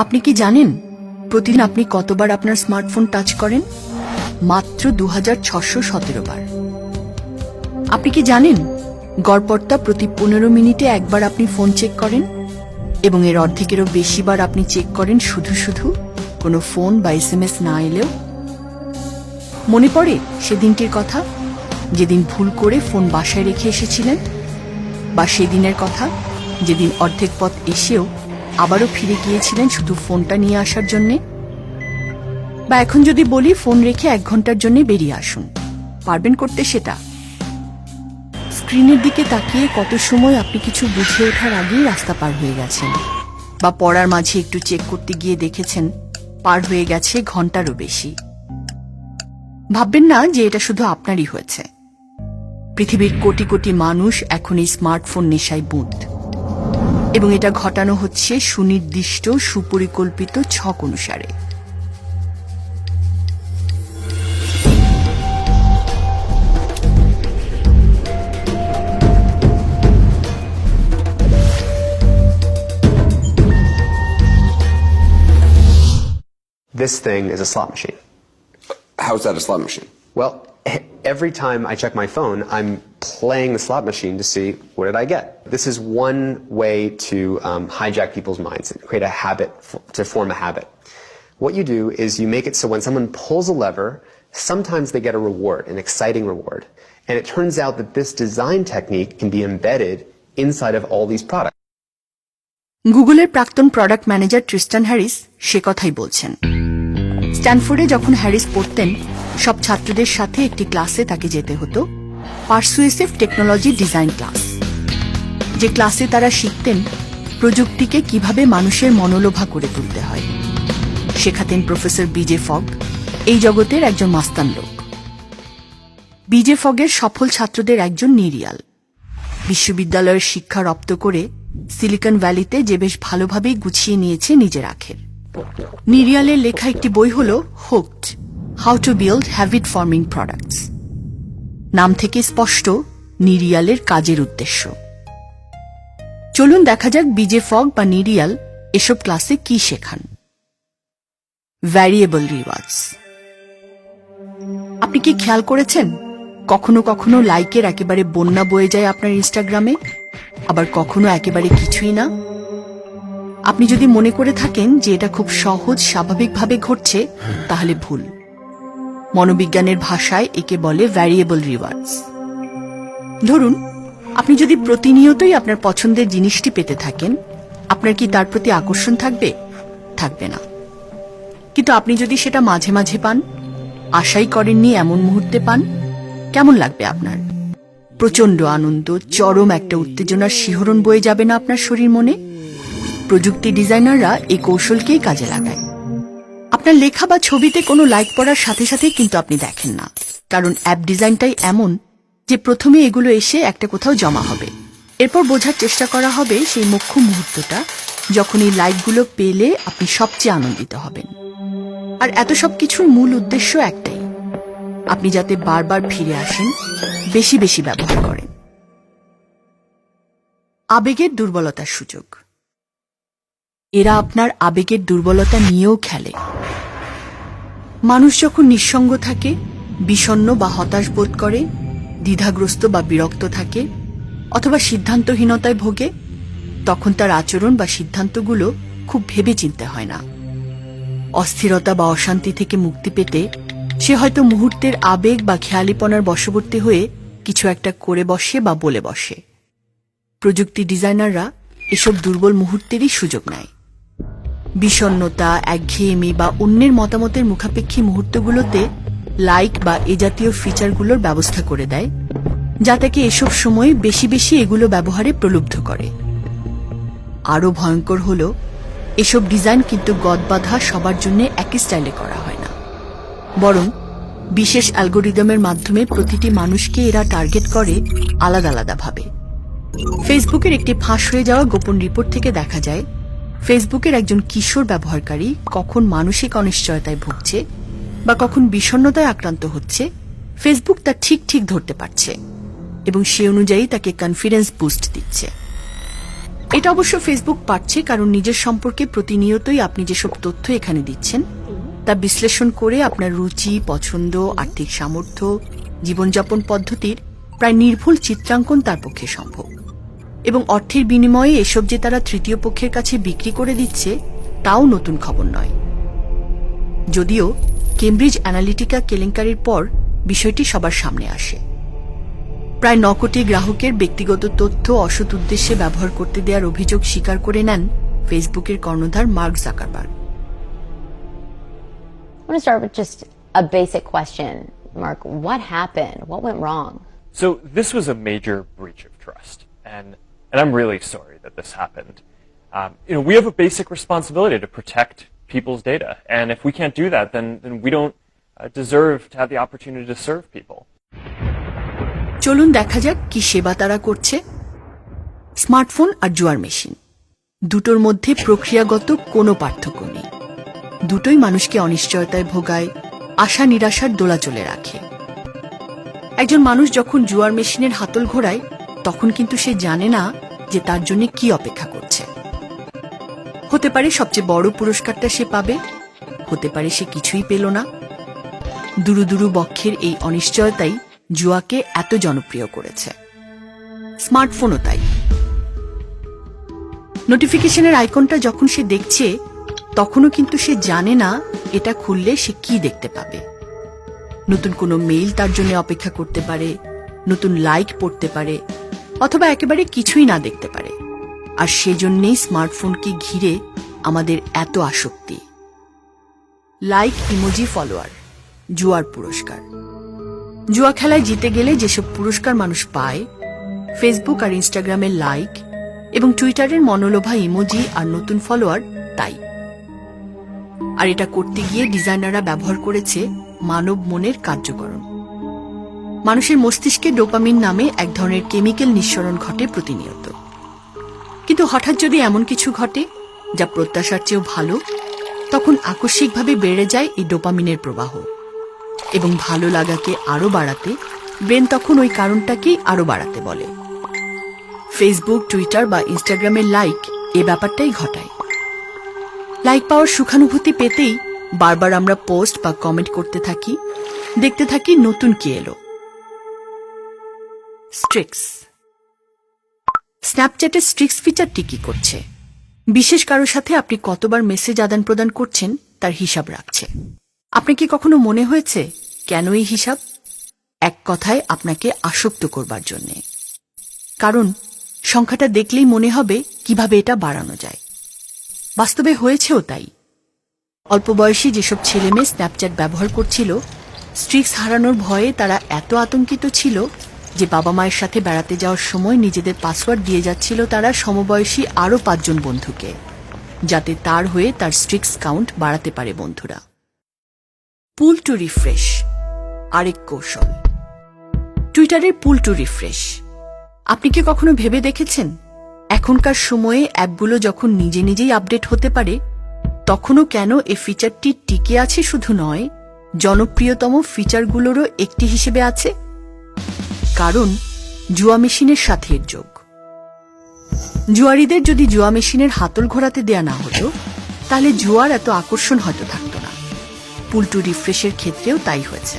আপনি কি জানেন প্রতিদিন আপনি কতবার আপনার স্মার্টফোন টাচ করেন? মাত্র 2617 বার। আপনি কি জানেন গড়পড়তা প্রতি 15 মিনিটে একবার আপনি ফোন চেক করেন, এবং এর অর্ধেকেরও বেশিবার আপনি চেক করেন শুধু শুধু কোনো ফোন বা SMS না এলেও? মনে পড়ে সেদিনটির কথা, যেদিন ভুল করে ফোন বাসায় রেখে এসেছিলেন? বা সেদিনের কথা যেদিন অর্ধেক পথ এসেও আবারও ফিরে গিয়েছিলেন শুধু ফোনটা নিয়ে আসার জন্যে? বা এখন যদি বলি ফোন রেখে 1 ঘন্টার জন্য বেরিয়ে আসুন, পারবেন করতে সেটা? স্ক্রিনের দিকে তাকিয়ে কত সময় আপনি কিছু বুঝে ওঠার আগেই রাস্তা পার হয়ে গেছেন, বা পড়ার মাঝে একটু চেক করতে গিয়ে দেখেছেন পার হয়ে গেছে ঘন্টারও বেশি। ভাববেন না যে এটা শুধু আপনারই হয়েছে। পৃথিবীর কোটি কোটি মানুষ এখন এই স্মার্টফোন নেশায় বুঁদ, এবং এটা ঘটানো হচ্ছে সুনির্দিষ্ট সুপরিকল্পিত ছক অনুসারে। This thing is a slot machine. How is that a slot machine? Well, every time I check my phone, I'm playing the slot machine to see what did I get. This is one way to hijack people's minds and create a habit, to form a habit. What you do is you make it so when someone pulls a lever, sometimes they get a reward, an exciting reward. And it turns out that this design technique can be embedded inside of all these products. গুগলের প্রাক্তন product manager Tristan Harris সে কথাই বলছেন। স্ট্যানফোর্ডে যখন Harris পড়তেন, সব ছাত্রদের সাথে একটি ক্লাসে তাকে যেতে হতো, পারসুয়েসিভ টেকনোলজি ডিজাইন ক্লাস। যে ক্লাসে তারা শিখতেন প্রযুক্তিকে কিভাবে মানুষের মনোলোভা করে তুলতে হয়। শেখাতেন প্রফেসর বিজে ফগ, এই জগতের একজন মাস্তান লোক। বিজে ফগের সফল ছাত্রদের একজন নিরিয়াল। বিশ্ববিদ্যালয়ের শিক্ষা রপ্ত করে সিলিকন ভ্যালিতে যে বেশ ভালোভাবেই গুছিয়ে নিয়েছে নিজের আখের। নিরিয়ালের লেখা একটি বই হল hooked, how to build habit forming products. নাম থেকে স্পষ্ট নিরিয়ালের কাজের উদ্দেশ্য। চলুন দেখা যাক বিজে ফগ বা নিরিয়াল এসব ক্লাসে কি শেখান। Variable rewards. আপনি কি খেয়াল করেছেন কখনো কখনো লাইকের একেবারে বন্যা বয়ে যায় আপনার ইনস্টাগ্রামে, আবার কখনো একেবারে কিছুই না? আপনি যদি মনে করে থাকেন যে এটা খুব সহজ স্বাভাবিকভাবে ঘটছে, তাহলে ভুল। মনোবিজ্ঞানের ভাষায় একে বলে ভ্যারিয়েবল রিওয়ার্ডস। ধরুন আপনি যদি প্রতিনিয়তই আপনার পছন্দের জিনিসটি পেতে থাকেন, আপনার কি তার প্রতি আকর্ষণ থাকবে? থাকবে না। কিন্তু আপনি যদি সেটা মাঝে মাঝে পান, আশাই করেননি এমন মুহূর্তে পান, কেমন লাগবে আপনার? প্রচন্ড আনন্দ, চরম একটা উত্তেজনার শিহরণ বয়ে যাবে না আপনার শরীর মনে? প্রযুক্তি ডিজাইনাররা এই কৌশলকেই কাজে লাগায়। আপনার লেখা বা ছবিতে কোনো লাইক পড়ার সাথে সাথে কিন্তু আপনি দেখেন না, কারণ অ্যাপ ডিজাইনটাই এমন যে প্রথমে এগুলো এসে একটা কোথাও জমা হবে। এরপর বোঝার চেষ্টা করা হবে সেই মুখ্য মুহূর্তটা যখন এই লাইকগুলো পেলে আপনি সবচেয়ে আনন্দিত হবেন। আর এত সব কিছুর মূল উদ্দেশ্য একটাই, আপনি যাতে বারবার ফিরে আসেন, বেশি বেশি ব্যবহার করেন। আবেগের দুর্বলতার সুযোগ। এরা আপনার আবেগের দুর্বলতা নিয়েও খেলে। মানুষ যখন নিঃসঙ্গ থাকে, বিষণ্ণ বা হতাশ বোধ করে, দ্বিধাগ্রস্ত বা বিরক্ত থাকে, অথবা সিদ্ধান্তহীনতায় ভোগে, তখন তার আচরণ বা সিদ্ধান্তগুলো খুব ভেবে চিনতে হয় না। অস্থিরতা বা অশান্তি থেকে মুক্তি পেতে সে হয়তো মুহূর্তের আবেগ বা খেয়ালিপনার বশবর্তী হয়ে কিছু একটা করে বসে বা বলে বসে। প্রযুক্তি ডিজাইনাররা এসব দুর্বল মুহূর্তেরই সুযোগ নেয়। বিষণ্ণতা, একঘেয়েমি বা অন্যের মতামতের মুখাপেক্ষী মুহূর্তগুলোতে লাইক বা এ জাতীয় ফিচারগুলোর ব্যবস্থা করে দেয়, যা তাকে এসব সময় বেশি বেশি এগুলো ব্যবহারে প্রলুব্ধ করে। আরও ভয়ঙ্কর হল, এসব ডিজাইন কিন্তু গদবাঁধা সবার জন্য একই স্টাইলে করা হয় না, বরং বিশেষ অ্যালগোরিদমের মাধ্যমে প্রতিটি মানুষকে এরা টার্গেট করে আলাদা আলাদাভাবে। ফেসবুকের একটি ফাঁস হয়ে যাওয়া গোপন রিপোর্ট থেকে দেখা যায়, ফেসবুকের একজন কিশোর ব্যবহারকারী কখন মানসিক অনিশ্চয়তায় ভুগছে বা কখন বিষণ্ণতায় আক্রান্ত হচ্ছে, ফেসবুক তা ঠিক ঠিক ধরতে পারছে এবং সে অনুযায়ী তাকে কনফিডেন্স বুস্ট দিচ্ছে। এটা অবশ্য ফেসবুক পারছে, কারণ নিজের সম্পর্কে প্রতিনিয়তই আপনি যেসব তথ্য এখানে দিচ্ছেন তা বিশ্লেষণ করে আপনার রুচি, পছন্দ, আর্থিক সামর্থ্য, জীবনযাপন পদ্ধতির প্রায় নির্ভুল চিত্রাঙ্কন তার পক্ষে সম্ভব। এবং অর্থের বিনিময়ে এসব যে তারা তৃতীয় পক্ষের কাছে বিক্রি করে দিচ্ছে তাও নতুন খবর নয়। যদিও কেমব্রিজ অ্যানালিটিকা কেলেঙ্কারির পর বিষয়টি সবার সামনে আসে। প্রায় 9 কোটি গ্রাহকের ব্যক্তিগত তথ্য অসৎ উদ্দেশ্যে ব্যবহার করতে দেওয়ার অভিযোগ স্বীকার করে নেন ফেসবুকের কর্ণধার mark Zuckerberg. I want to start with just a basic question. Mark, what happened? What went wrong? So this was a major breach of trust, and I'm really sorry that this happened. We have a basic responsibility to protect people's data, and if we can't do that, then we don't deserve to have the opportunity to serve people. চলুন দেখা যাক কি সেবা তারা করছে। Smartphone আর জুয়ার machine দুটোর মধ্যে প্রক্রিয়াগত কোনো পার্থক্য নেই। দুটোই মানুষকে অনিশ্চয়তায় ভোগায়, আশা নিরাশার দোলাচলে রাখে। একজন মানুষ যখন জুয়ার মেশিনের হাতল ঘোরায় তখন কিন্তু সে জানে না যে তার জন্য কি অপেক্ষা করছে। হতে পারে সবচেয়ে বড় পুরস্কারটা সে পাবে, হতে পারে সে কিছুই পেল না। দুরু দুরু বক্ষের এই অনিশ্চয়তাই জুয়াকে এত জনপ্রিয় করেছে। স্মার্টফোনও তাই। নোটিফিকেশনের আইকনটা যখন সে দেখছে তখনও কিন্তু সে জানে না এটা খুললে সে কি দেখতে পাবে। নতুন কোনো মেইল তার জন্য অপেক্ষা করতে পারে, নতুন লাইক পড়তে পারে, অথবা একেবারে কিছুই না দেখতে পারে। আর সেজন্যেই স্মার্টফোনকে ঘিরে আমাদের এত আসক্তি। লাইক, ইমোজি, ফলোয়ার, জুয়ার পুরস্কার। জুয়া খেলায় জিতে গেলে যেসব পুরস্কার মানুষ পায়, ফেসবুক আর ইনস্টাগ্রামের লাইক এবং টুইটারের মনোলোভা ইমোজি আর নতুন ফলোয়ার তাই। আর এটা করতে গিয়ে ডিজাইনাররা ব্যবহার করেছে মানব মনের কার্যকরণ। মানুষের মস্তিষ্কে ডোপামিন নামে এক ধরনের কেমিক্যাল নিঃসরণ ঘটে প্রতিনিয়ত। কিন্তু হঠাৎ যদি এমন কিছু ঘটে যা প্রত্যাশার চেয়েও ভালো, তখন আকস্মিকভাবে বেড়ে যায় এই ডোপামিনের প্রবাহ। এবং ভালো লাগাকে আরো বাড়াতে ব্রেন তখন ওই কারণটাকেই আরো বাড়াতে বলে। ফেসবুক, টুইটার বা ইনস্টাগ্রামের লাইক এ ব্যাপারটাই ঘটায়। লাইক পাওয়ার সুখানুভূতি পেতেই বারবার আমরা পোস্ট বা কমেন্ট করতে থাকি, দেখতে থাকি নতুন কি এলো। স্ট্রিক্স। স্ন্যাপচ্যাটের স্ট্রিক্স ফিচারটি কি করছে? বিশেষ কারোর সাথে আপনি কতবার মেসেজ আদান প্রদান করছেন তার হিসাব রাখছে। আপনার কি কখনো মনে হয়েছে কেন এই হিসাব? এক কথায় আপনাকে আসক্ত করবার জন্যে। কারণ সংখ্যাটা দেখলেই মনে হবে কিভাবে এটা বাড়ানো যায়। বাস্তবে হয়েছেও তাই। অল্প বয়সী যেসব ছেলেমেয়ে স্ন্যাপচ্যাট ব্যবহার করছিল, স্ট্রিক্স হারানোর ভয়ে তারা এত আতঙ্কিত ছিল যে বাবা মায়ের সাথে বেড়াতে যাওয়ার সময় নিজেদের পাসওয়ার্ড দিয়ে যাচ্ছিল তারা সমবয়সী আরও 5 জন বন্ধুকে, যাতে তার হয়ে তার স্ট্রিক্স কাউন্ট বাড়াতে পারে বন্ধুরা। পুল টু রিফ্রেশ আরেক কৌশল। টুইটারের পুল টু রিফ্রেশ। আপনি কি কখনো ভেবে দেখেছেন এখনকার সময়ে অ্যাপগুলো যখন নিজে নিজেই আপডেট হতে পারে, তখনও কেন এই ফিচারটি টিকে আছে শুধু নয়, জনপ্রিয়তম ফিচারগুলোরও একটি হিসেবে আছে? কারণ জুয়া মেশিনের সাথে এর যোগ। জুয়ারিদের যদি জুয়া মেশিনের হাতল ঘোরাতে দেয়া না হতো, তাহলে জুয়ার এত আকর্ষণ হয়তো থাকত না। পুল টু রিফ্রেশের ক্ষেত্রেও তাই হয়েছে।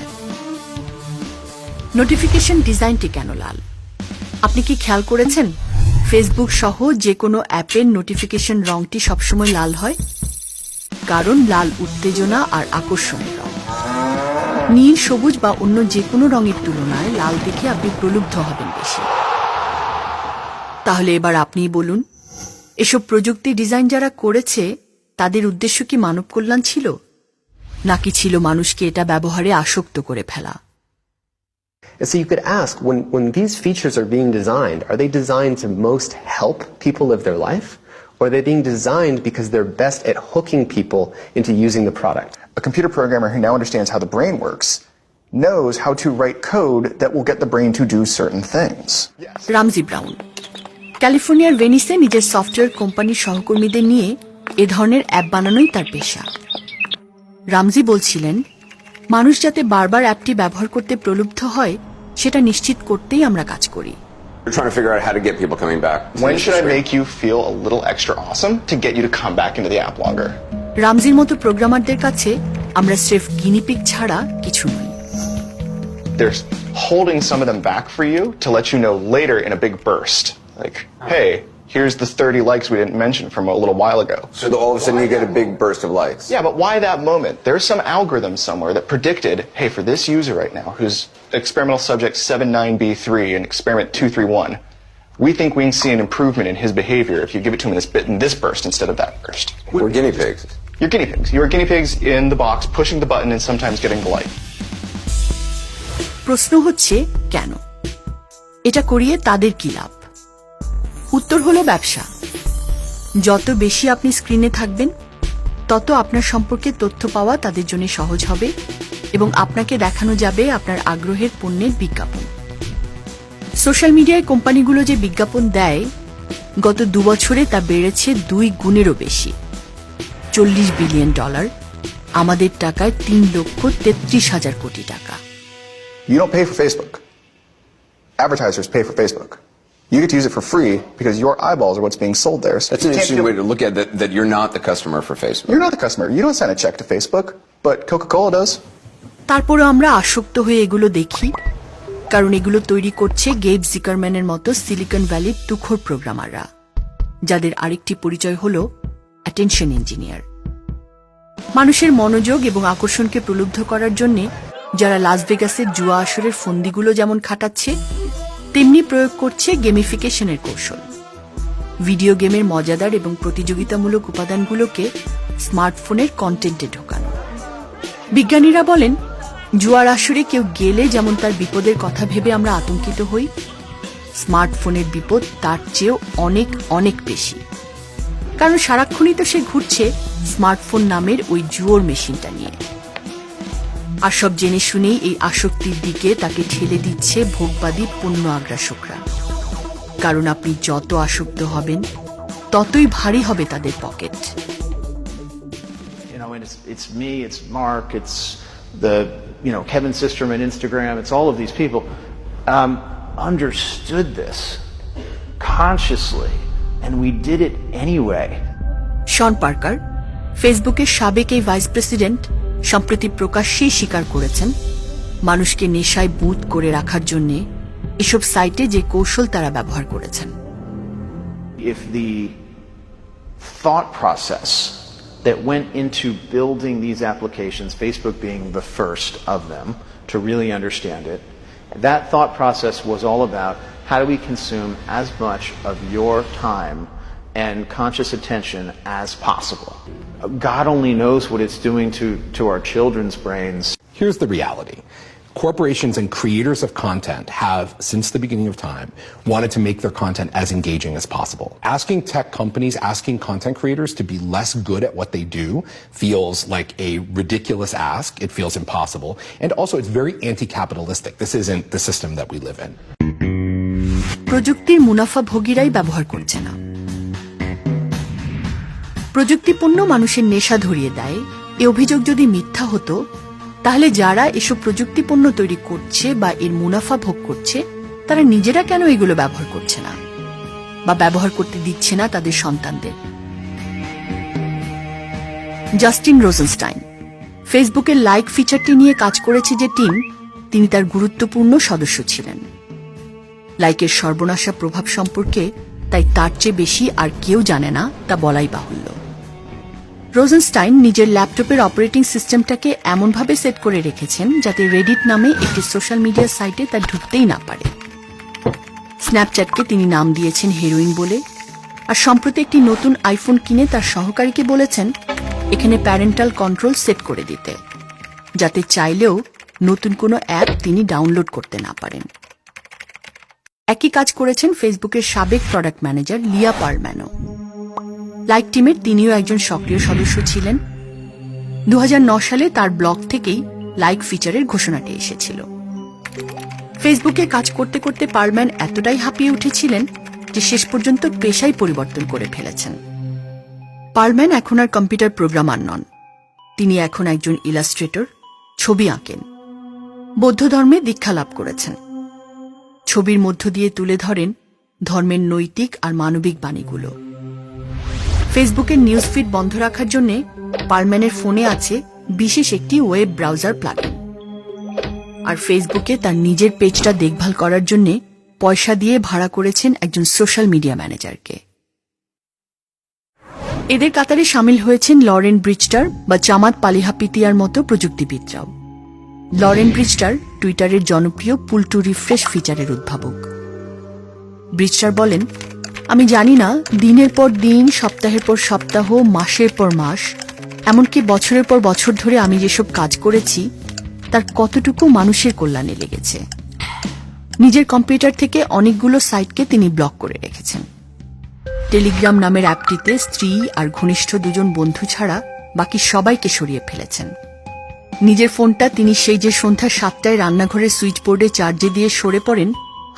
নোটিফিকেশন ডিজাইনটি কেন লাল? আপনি কি খেয়াল করেছেন ফেসবুক সহ যে কোনো অ্যাপের নোটিফিকেশন রংটি সবসময় লাল হয়? কারণ লাল উত্তেজনা আর আকর্ষণের রং। নীল, সবুজ বা অন্য যে কোনো রঙের তুলনায় লাল দেখে আপনি প্রলুব্ধ হবেন বেশি। তাহলে এবার আপনিই বলুন, এসব প্রযুক্তি ডিজাইন যারা করেছে তাদের উদ্দেশ্য কি মানব কল্যাণ ছিল, নাকি ছিল মানুষকে এটা ব্যবহারে আসক্ত করে ফেলা? And so you could ask, when these features are being designed, are they designed to most help people live their life? Or are they being designed because they're best at hooking people into using the product? A computer programmer who now understands how the brain works knows how to write code that will get the brain to do certain things. Ramsay Brown ক্যালিফোর্নিয়ার ভেনিসে নিজের software কোম্পানির সহকর্মীদের নিয়ে এ ধরনের app বানানোই তার পেশা। রামজি বলছিলেন, মানুষ যাতে বারবার অ্যাপটি ব্যবহার করতে প্রলুব্ধ হয় সেটা নিশ্চিত করতেই আমরা কাজ করি। We're trying to figure out how to get people coming back. When should I make you feel a little extra awesome to get you to come back into the app longer? রামজির মতো প্রোগ্রামারদের কাছে আমরা স্রেফ guinea pig ছাড়া কিছু নই। They're holding some of them back for you to let you know later in a big burst. Like, hey, here's the 30 likes we didn't mention from a little while ago. So all of a sudden you get a big burst of likes. Yeah, but why that moment? There's some algorithm somewhere that predicted, hey, for this user right now, who's experimental subject 79B3 and experiment 231, we think we can see an improvement in his behavior if you give it to him in this burst instead of that burst. We're guinea pigs. You're guinea pigs. You're guinea pigs in the box, pushing the button and sometimes getting the light. প্রশ্ন হচ্ছে কেন? এটা করিয়ে তাদের কি লাভ? উত্তর হলো ব্যবসা। যত বেশি আপনি স্ক্রিনে থাকবেন তত আপনার সম্পর্কে তথ্য পাওয়া তাদের জন্য সহজ হবে এবং আপনাকে দেখানো যাবে আপনার আগ্রহের পণ্যের বিজ্ঞাপন। সোশ্যাল মিডিয়ায় কোম্পানিগুলো যে বিজ্ঞাপন দেয় গত 2 বছরে তা বেড়েছে 2 গুণেরও বেশি। $40 বিলিয়ন, আমাদের টাকায় 3,33,000 কোটি টাকা। You don't pay for Facebook. Advertisers pay for Facebook. You get to use it for free because your eyeballs are what's being sold there. So That's an interesting way to look at that you're not the customer for Facebook. You're not the customer. You don't send a check to Facebook, but Coca-Cola does. তারপরও আমরা আসক্ত হয়ে এগুলো দেখি কারণ এগুলো তৈরি করছে গেব জিকারম্যানের মতো সিলিকন ভ্যালির তুখোড় প্রোগ্রামাররা, যাদের আরেকটি পরিচয় হল অ্যাটেনশন ইঞ্জিনিয়ার। মানুষের মনোযোগ এবং আকর্ষণকে প্রলুব্ধ করার জন্য যারা লাস ভেগাসের জুয়া আসরের ফন্দিগুলো যেমন খাটাচ্ছে তেমনি প্রয়োগ করছে গেমিফিকেশনের কৌশল। ভিডিও গেমের মজাদার এবং প্রতিযোগিতামূলক উপাদানগুলোকে স্মার্টফোনের কন্টেন্টে ঢোকানো। বিজ্ঞানীরা বলেন জুয়ার আসরে কেউ গেলে যেমন তার বিপদের কথা ভেবে আমরা আতঙ্কিত হই, স্মার্টফোনের বিপদ তার চেয়েও অনেক অনেক বেশি। কারণ সারাক্ষণই তো সে ঘুরছে স্মার্টফোন নামের ওই জুয়োর মেশিনটা নিয়ে। আর সব জেনে শুনেই এই আসক্তির দিকে তাকে ঠেলে দিচ্ছে ভোগবাদী পণ্য আগ্রাসকরা। কারণ আপনি যত আসক্ত হবেন ততই ভারী হবে তাদের pocket. You know, and it's me, it's Mark, it's the Kevin Systrom at Instagram, it's all of these people understood this consciously, and we did it anyway. Sean Parker, ফেসবুকের সাবেক এই ভাইস প্রেসিডেন্ট, সম্প্রতি প্রকাশ্যেই স্বীকার করেছেন মানুষকে নেশায় বুঁদ করে রাখার জন্য এসব সাইটে যে কৌশল তারা ব্যবহার করেছেন। If the thought process that went into building these applications, Facebook being the first of them to really understand it, that thought process was all about how do we consume as much of your time and conscious attention as possible. God only knows what it's doing to our children's brains. Here's the reality. Corporations and creators of content have, since the beginning of time, wanted to make their content as engaging as possible. Asking tech companies, asking content creators to be less good at what they do feels like a ridiculous ask. It feels impossible. And also, it's very anti-capitalistic. This isn't the system that we live in. প্রযুক্তির মুনাফা ভোগীরাই ব্যবহার করছে না। প্রযুক্তিপণ্য মানুষের নেশা ধরিয়ে দেয়, এ অভিযোগ যদি মিথ্যা হতো তাহলে যারা এসব প্রযুক্তিপণ্য তৈরি করছে বা এর মুনাফা ভোগ করছে তারা নিজেরা কেন এগুলো ব্যবহার করছে না বা ব্যবহার করতে দিচ্ছে না তাদের সন্তানদের? জাস্টিন রোজেনস্টাইন, ফেসবুকের লাইক ফিচারটি নিয়ে কাজ করেছে যে টিম, তিনি তার গুরুত্বপূর্ণ সদস্য ছিলেন। লাইকের সর্বনাশা প্রভাব সম্পর্কে তাই তার চেয়ে বেশি আর কেউ জানে না তা বলাই বাহুল্য। রোজেনস্টাইন নিজের ল্যাপটপের অপারেটিং সিস্টেমটাকে এমনভাবে সেট করে রেখেছেন যাতে রেডিট নামে একটি সোশ্যাল মিডিয়া সাইটে তা ঢুকতেই না পারে। স্ন্যাপচ্যাটকে তিনি নাম দিয়েছেন হেরোইন বলে, আর সম্প্রতি একটি নতুন আইফোন কিনে তার সহকারীকে বলেছেন এখানে প্যারেন্টাল কন্ট্রোল সেট করে দিতে, যাতে চাইলেও নতুন কোনো অ্যাপ তিনি ডাউনলোড করতে না পারেন। একই কাজ করেছেন ফেসবুকের সাবেক প্রোডাক্ট ম্যানেজার লিয়া পারম্যানও। লাইক টিমের তিনিও একজন সক্রিয় সদস্য ছিলেন। 2009 সালে তার ব্লগ থেকেই লাইক ফিচারের ঘোষণাটি এসেছিল। ফেসবুকে কাজ করতে করতে পারম্যান এতটাই হাঁপিয়ে উঠেছিলেন যে শেষ পর্যন্ত পেশাই পরিবর্তন করে ফেলেছেন। পারম্যান এখন আর কম্পিউটার প্রোগ্রামার নন, তিনি এখন একজন ইলাস্ট্রেটর, ছবি আঁকেন, বৌদ্ধ ধর্মে দীক্ষা লাভ করেছেন। ছবির মধ্য দিয়ে তুলে ধরেন ধর্মের নৈতিক আর মানবিক বাণীগুলো। ফেসবুকের নিউজ ফিড বন্ধ রাখার জন্য পারম্যানের ফোনে আছে বিশেষ একটি ওয়েব ব্রাউজার প্লাগইন। আর ফেসবুকে তার নিজের পেজটা দেখভাল করার জন্য পয়সা দিয়ে ভাড়া করেছেন একজন সোশ্যাল মিডিয়া ম্যানেজারকে। এদের কাতারে সামিল হয়েছেন লরেন ব্রিজটার বা চামাত পালিহাপিতিয়ার মতো প্রযুক্তিবিদরাও। লরেন ব্রিজটার টুইটারের জনপ্রিয় পুল টু রিফ্রেশ ফিচারের উদ্ভাবক। ব্রিজটার বলেন, আমি জানি না দিনের পর দিন, সপ্তাহের পর সপ্তাহ, মাসের পর মাস, এমনকি বছরের পর বছর ধরে আমি যেসব কাজ করেছি তার কতটুকু মানুষের কল্যাণে লেগেছে। নিজের কম্পিউটার থেকে অনেকগুলো সাইটকে তিনি ব্লক করে রেখেছেন। টেলিগ্রাম নামের অ্যাপটিতে স্ত্রী আর ঘনিষ্ঠ দুজন বন্ধু ছাড়া বাকি সবাইকে সরিয়ে ফেলেছেন। নিজের ফোনটা তিনি সেই যে সন্ধ্যা 7টায় রান্নাঘরের সুইচ বোর্ডে চার্জে দিয়ে সরে পড়েন,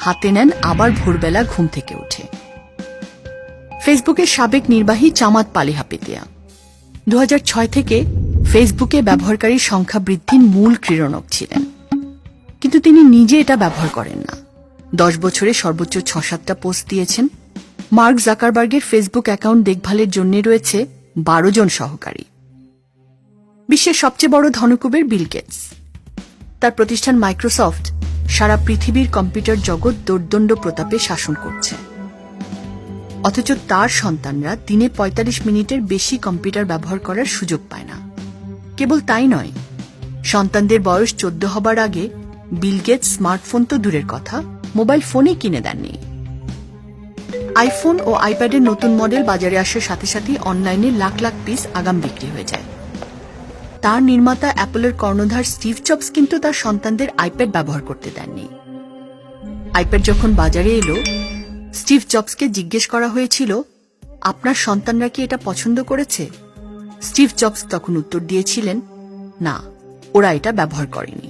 হাতে নেন আবার ভোরবেলা ঘুম থেকে উঠে। ফেসবুকের সাবেক নির্বাহী চামাত পালিহাপিতিয়া 2006 থেকে ফেসবুকে ব্যবহারকারীর সংখ্যা বৃদ্ধির মূল প্রেরণক ছিলেন, কিন্তু তিনি নিজে এটা ব্যবহার করেন না। 10 বছরে সর্বোচ্চ 6-7টা পোস্ট দিয়েছেন। মার্ক জাকারবার্গের ফেসবুক অ্যাকাউন্ট দেখভালের জন্য রয়েছে 12 জন সহকারী। বিশ্বের সবচেয়ে বড় ধনকুবের বিল গেটস, তার প্রতিষ্ঠান মাইক্রোসফট সারা পৃথিবীর কম্পিউটার জগৎ দোর্দণ্ড প্রতাপে শাসন করছে। অথচ তার সন্তানরা দিনে 45 মিনিটের বেশি কম্পিউটার ব্যবহার করার সুযোগ পায় না। কেবল তাই নয়, সন্তানদের বয়স 14 হবার আগে বিল গেটস স্মার্টফোন তো দূরের কথা, মোবাইল ফোনই কিনে দেননি। আইফোন ও আইপ্যাডের নতুন মডেল বাজারে আসার সাথে সাথে অনলাইনে লাখ লাখ পিস আগাম বিক্রি হয়ে যায়। তার নির্মাতা অ্যাপলের কর্ণধার স্টিভ জবস কিন্তু তার সন্তানদের আইপ্যাড ব্যবহার করতে দেননি। আইপ্যাড যখন বাজারে এলো, স্টিভ জবসকে জিজ্ঞেস করা হয়েছিল, আপনার সন্তানরা কি এটা পছন্দ করেছে? স্টিভ জবস তখন উত্তর দিয়েছিলেন, না, ওরা এটা ব্যবহার করেনি।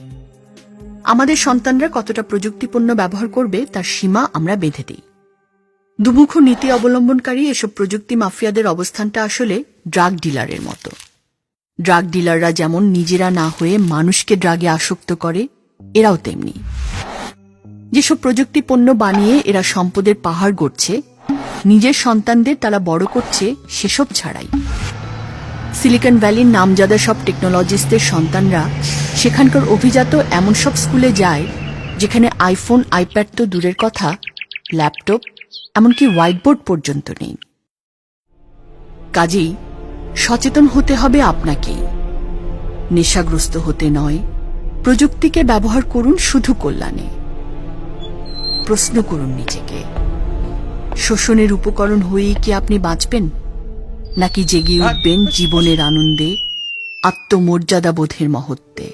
আমাদের সন্তানরা কতটা প্রযুক্তিপূর্ণ ব্যবহার করবে তার সীমা আমরা বেঁধে দিই। দুমুখ নীতি অবলম্বনকারী এসব প্রযুক্তি মাফিয়াদের অবস্থানটা আসলে ড্রাগ ডিলারের মতো। ড্রাগ ডিলাররা যেমন নিজেরা না হয়ে মানুষকে ড্রাগে আসক্ত করে, এরাও তেমনি। যেসব প্রযুক্তি পণ্য বানিয়ে এরা সম্পদের পাহাড় গড়ছে, নিজের সন্তানদের তারা বড় করছে সেসব ছাড়াই। সিলিকন ভ্যালির নামজাদা সব টেকনোলজিস্টদের সন্তানরা সেখানকার অভিজাত এমন সব স্কুলে যায় যেখানে আইফোন, আইপ্যাড তো দূরের কথা, ল্যাপটপ, এমনকি হোয়াইট বোর্ড পর্যন্ত নেই। কাজেই সচেতন হতে হবে আপনাকেই। নেশাগ্রস্ত হতে নয়, প্রযুক্তিকে ব্যবহার করুন শুধু কল্যাণে। প্রশ্ন করুন নিজেকে, শোষণের উপকরণ হয়েই কি আপনি বাঁচবেন, নাকি জেগে উঠবেন জীবনের আনন্দে, আত্মমর্যাদাবোধের মহত্বে?